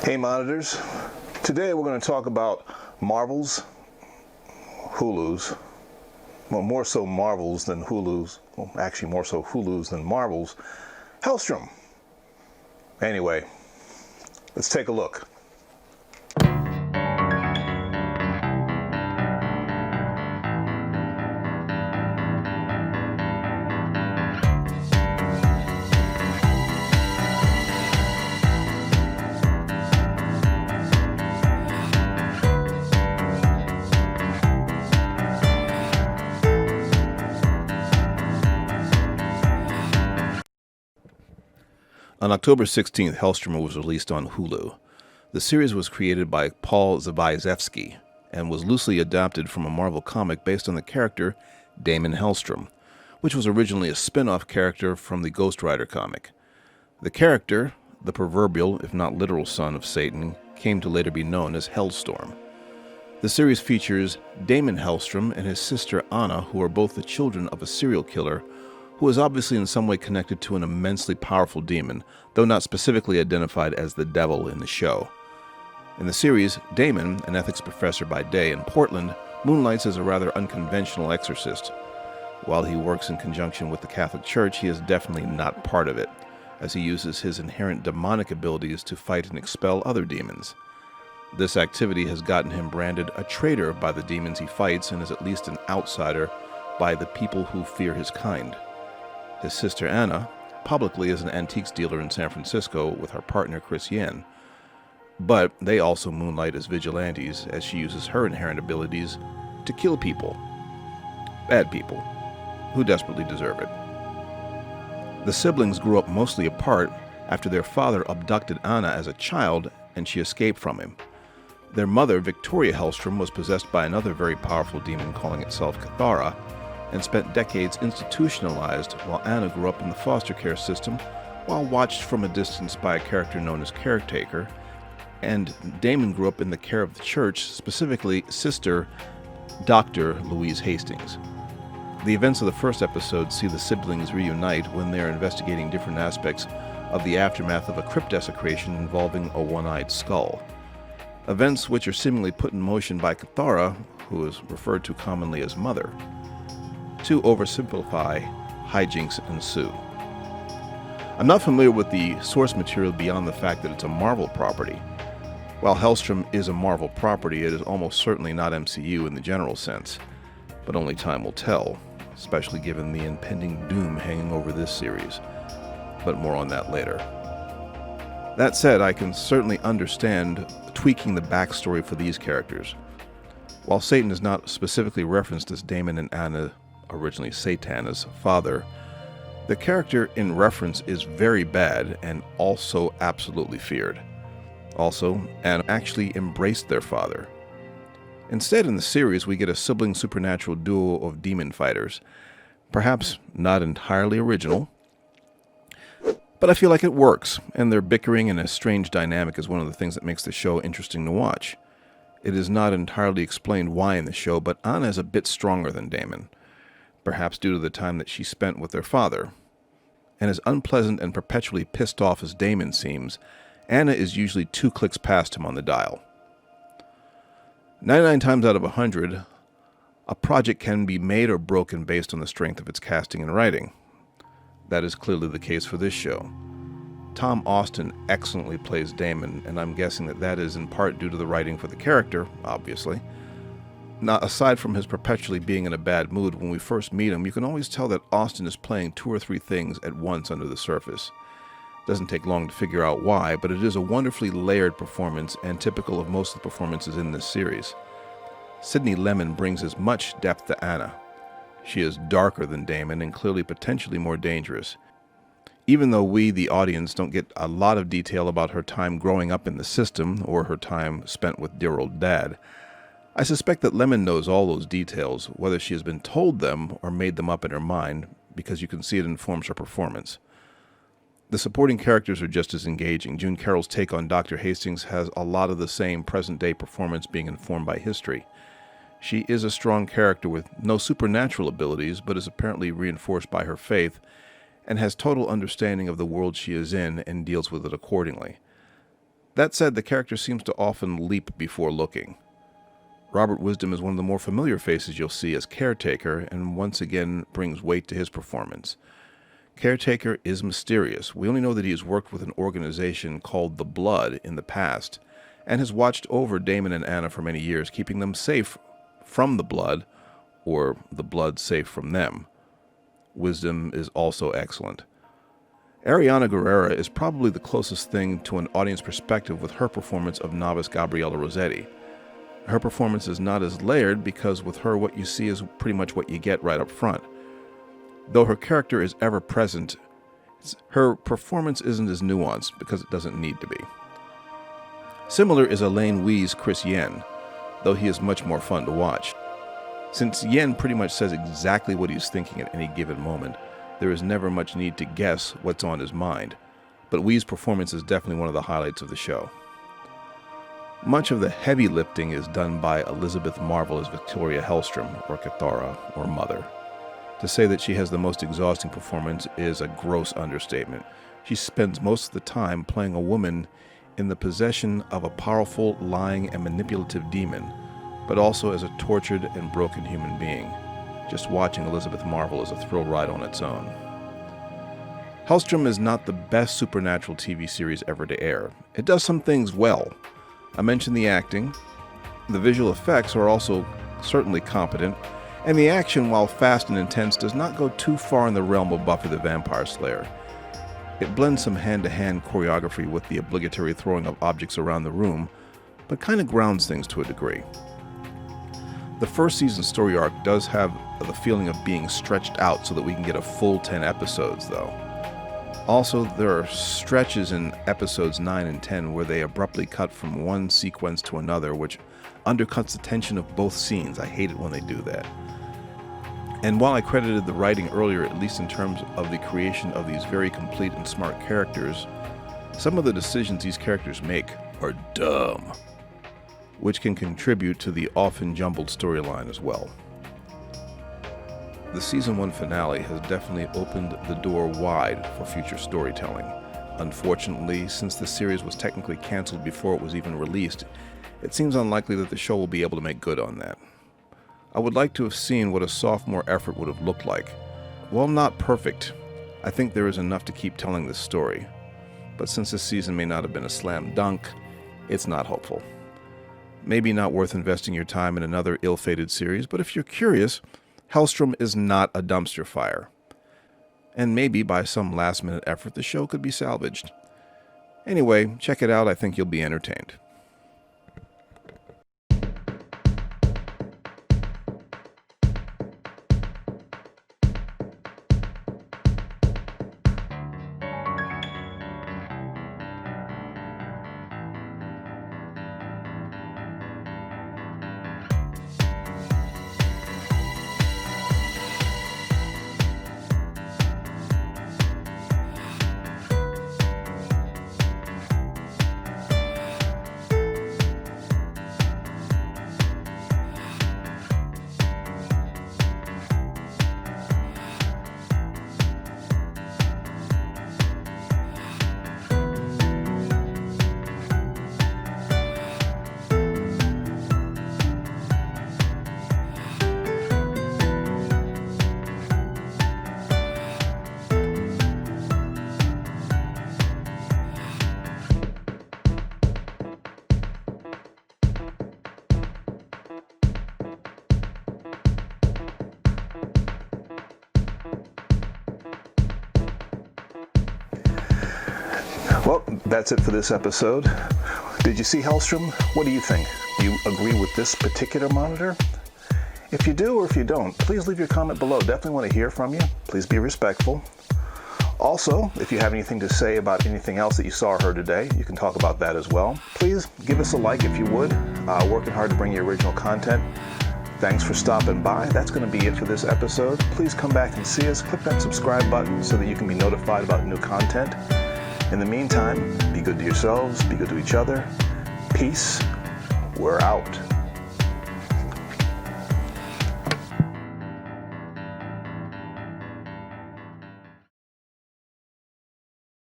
Hey monitors, today we're going to talk about Marvel's, Hulu's, well more so Marvel's than Hulu's, well actually more so Hulu's than Marvel's, Helstrom. Anyway, let's take a look. On October 16th, Hellstorm was released on Hulu. The series was created by Paul Zabieszewski and was loosely adapted from a Marvel comic based on the character Damon Helstrom, which was originally a spin-off character from the Ghost Rider comic. The character, the proverbial, if not literal son of Satan, came to later be known as Hellstorm. The series features Damon Helstrom and his sister Anna, who are both the children of a serial killer who is obviously in some way connected to an immensely powerful demon, though not specifically identified as the devil in the show. In the series, Damon, an ethics professor by day in Portland, moonlights as a rather unconventional exorcist. While he works in conjunction with the Catholic Church, he is definitely not part of it, as he uses his inherent demonic abilities to fight and expel other demons. This activity has gotten him branded a traitor by the demons he fights and is at least an outsider by the people who fear his kind. His sister Anna publicly is an antiques dealer in San Francisco with her partner Chris Yen, but they also moonlight as vigilantes as she uses her inherent abilities to kill people, bad people, who desperately deserve it. The siblings grew up mostly apart after their father abducted Anna as a child and she escaped from him. Their mother, Victoria Helstrom, was possessed by another very powerful demon calling itself Cathara, and spent decades institutionalized while Anna grew up in the foster care system while watched from a distance by a character known as Caretaker, and Damon grew up in the care of the church, specifically Sister Dr. Louise Hastings. The events of the first episode see the siblings reunite when they are investigating different aspects of the aftermath of a crypt desecration involving a one-eyed skull. Events which are seemingly put in motion by Cathara, who is referred to commonly as Mother. To oversimplify, hijinks ensue. I'm not familiar with the source material beyond the fact that it's a Marvel property. While Helstrom is a Marvel property, it is almost certainly not MCU in the general sense, but only time will tell, especially given the impending doom hanging over this series. But more on that later. That said, I can certainly understand tweaking the backstory for these characters. While Satan is not specifically referenced as Damon and Anna, originally Satana's father, the character in reference is very bad and also absolutely feared. Also, Anna actually embraced their father. Instead, in the series, we get a sibling supernatural duo of demon fighters. Perhaps not entirely original, but I feel like it works, and their bickering and a strange dynamic is one of the things that makes the show interesting to watch. It is not entirely explained why in the show, but Anna is a bit stronger than Damon, perhaps due to the time that she spent with their father. And as unpleasant and perpetually pissed off as Damon seems, Anna is usually 2 clicks past him on the dial. 99 times out of 100, a project can be made or broken based on the strength of its casting and writing. That is clearly the case for this show. Tom Austin excellently plays Damon, and I'm guessing that is in part due to the writing for the character, obviously. Now, aside from his perpetually being in a bad mood, when we first meet him, you can always tell that Austin is playing 2 or 3 things at once under the surface. Doesn't take long to figure out why, but it is a wonderfully layered performance and typical of most of the performances in this series. Sydney Lemon brings as much depth to Anna. She is darker than Damon and clearly potentially more dangerous. Even though we, the audience, don't get a lot of detail about her time growing up in the system or her time spent with dear old dad, I suspect that Lemon knows all those details, whether she has been told them or made them up in her mind, because you can see it informs her performance. The supporting characters are just as engaging. June Carroll's take on Dr. Hastings has a lot of the same present-day performance being informed by history. She is a strong character with no supernatural abilities, but is apparently reinforced by her faith, and has total understanding of the world she is in and deals with it accordingly. That said, the character seems to often leap before looking. Robert Wisdom is one of the more familiar faces you'll see as Caretaker, and once again brings weight to his performance. Caretaker is mysterious. We only know that he has worked with an organization called The Blood in the past, and has watched over Damon and Anna for many years, keeping them safe from the Blood, or the Blood safe from them. Wisdom is also excellent. Ariana Guerrera is probably the closest thing to an audience perspective with her performance of novice Gabriella Rossetti. Her performance is not as layered because with her what you see is pretty much what you get right up front. Though her character is ever present, her performance isn't as nuanced because it doesn't need to be. Similar is Elaine Wee's Chris Yen, though he is much more fun to watch. Since Yen pretty much says exactly what he's thinking at any given moment, there is never much need to guess what's on his mind, but Wee's performance is definitely one of the highlights of the show. Much of the heavy lifting is done by Elizabeth Marvel as Victoria Hellstrom, or Cathara, or Mother. To say that she has the most exhausting performance is a gross understatement. She spends most of the time playing a woman in the possession of a powerful, lying, and manipulative demon, but also as a tortured and broken human being. Just watching Elizabeth Marvel is a thrill ride on its own. Helstrom is not the best supernatural TV series ever to air. It does some things well. I mentioned the acting. The visual effects are also certainly competent, and the action, while fast and intense, does not go too far in the realm of Buffy the Vampire Slayer. It blends some hand-to-hand choreography with the obligatory throwing of objects around the room, but kind of grounds things to a degree. The first season story arc does have the feeling of being stretched out so that we can get a full 10 episodes, though. Also, there are stretches in episodes 9 and 10 where they abruptly cut from one sequence to another, which undercuts the tension of both scenes. I hate it when they do that. And while I credited the writing earlier, at least in terms of the creation of these very complete and smart characters, some of the decisions these characters make are dumb, which can contribute to the often jumbled storyline as well. The season 1 finale has definitely opened the door wide for future storytelling. Unfortunately, since the series was technically canceled before it was even released, it seems unlikely that the show will be able to make good on that. I would like to have seen what a sophomore effort would have looked like. While not perfect, I think there is enough to keep telling this story. But since this season may not have been a slam dunk, it's not hopeful. Maybe not worth investing your time in another ill-fated series, but if you're curious, Helstrom is not a dumpster fire. And maybe by some last-minute effort, the show could be salvaged. Anyway, check it out. I think you'll be entertained. Well, that's it for this episode. Did you see Helstrom? What do you think? Do you agree with this particular monitor? If you do or if you don't, please leave your comment below. Definitely want to hear from you. Please be respectful. Also, if you have anything to say about anything else that you saw or heard today, you can talk about that as well. Please give us a like if you would. Working hard to bring you original content. Thanks for stopping by. That's going to be it for this episode. Please come back and see us. Click that subscribe button so that you can be notified about new content. In the meantime, be good to yourselves, be good to each other. Peace. We're out.